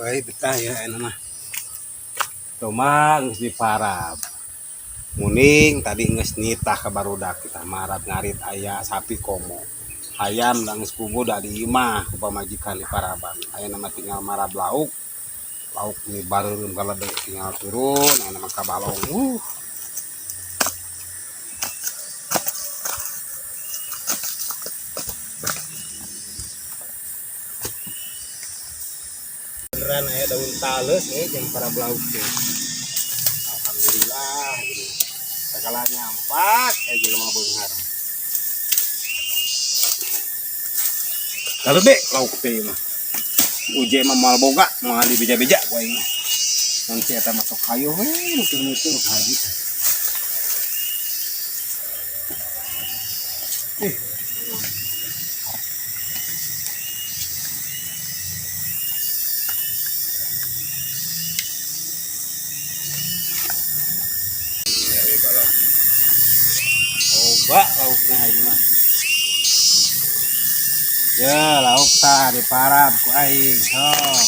ay betah ya ano mah. Cuma geus diparab. Muning tadi geus nitah ka barudak kita marab ngarit aya sapi komo. Ayam dan geus kubu da di imah ku pamajikan di paraban. Aya nama tinggal marab lauk. Lauk ni bareureum kaledek tinggal turun aya nama kabalong. Beneran aya daun tales jeung para lauk teh. Alhamdulillah gitu. Segala nyampak jelema beunghar. Kalau dek lauk teh mah. Uje mah moal boga, moal dibeja-beja ku aing mah. Mun si eta masuk kayu we nutur-nutur haji. Coba lauknya aing mah. Ya, lauk tah diparab ku aing. Sok.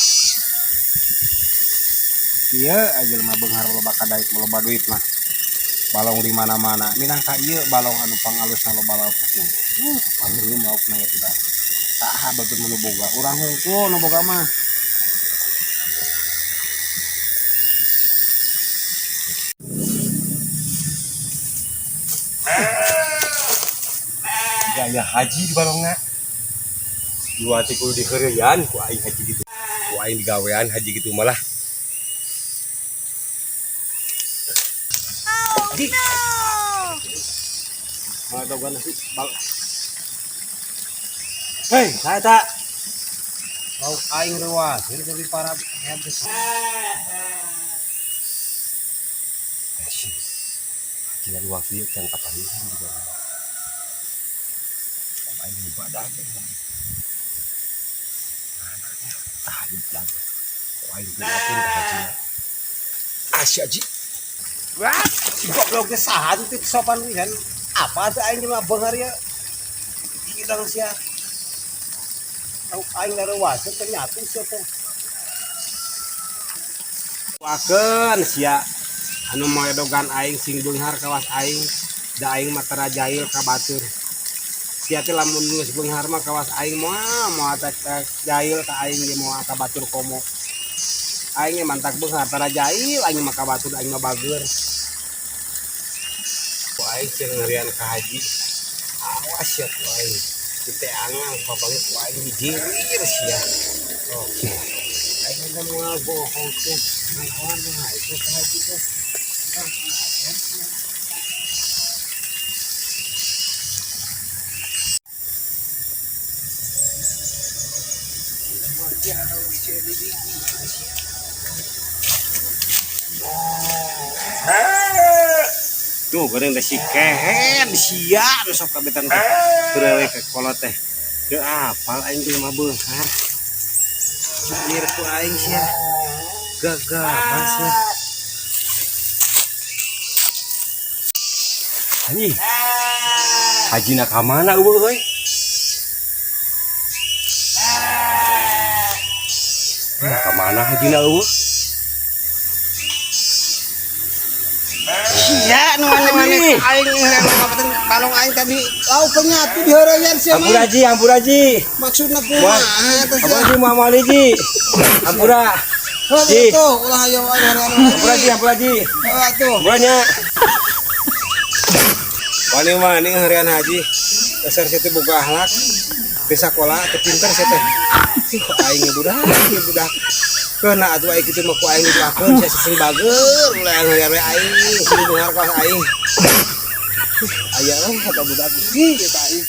Ieu aja mah beunghar loba kadait loba duit mah. Balong di mana-mana. Minangka ieu balong anu pangalusna loba laukna. Pangreueum laukna ya tidak. Saha batur nu boga. Urang hungkul nu boga mah. Gaya haji di balongna. Dua tikul di heureyan ku aing haji gitu. Ku aing digawean haji gitu malah. Oh no. Ada gua nasi bal. Hei, saya tak. Lauk aing reuas, jadi para habis. Jangan waktu kan kapan juga. Aing ibadah teh. Tahajud lagi. Aing kudu haji. Asyaji. Wah, si goblok teh saha teh sopan pisan. Apa teh aing mah beunghar ya. Hidang sia. Aing leuwas teh nyatu sia teh. Wakeun sia anu maedogan aing sing beunghar kawas aing, da aing mah tarajail ka batur. Sia teh lamun geus beunghar mah kawas aing moal jail ka aing ge moal ka batur komo. Aing mantak beunghar tarajail aing mah ka batur aing mah bageur. Ku aing cenah ngerian ka haji. Awas ya ku aing. Kita angang papangnya ku aing dijirir sia. Oke. Aing udah moal bohong teh. Naon mah itu ka haji teh. Tuh goreng da si kehen sia nu sok kabetan teh berewe ke kolot teh teu apal aing teh mah beunghar cilir ku aing sia gagabas ya anjing hajina ka mana eueuh euy ka mana hajina eueuh ya nu aneh-aneh aing balong aing tadi lauk nyatu di heureyan sia mah. Ampura ji. Maksudna kumaha teh? Apa mah mali ji? Ampura. Ji. Tuh ulah ayo ampura ji. Atuh. Banyak. Wani heureyan haji. Dasar sia teh boga akhlak. Teu sakola teu pinter sia teh. Aing budak. Kena atuh aing kitu mah ku aing dilakeun sia sing bageur ulah ngeurewe aing sing beunghar ka aing. Aya lah kata budak sih kita aing.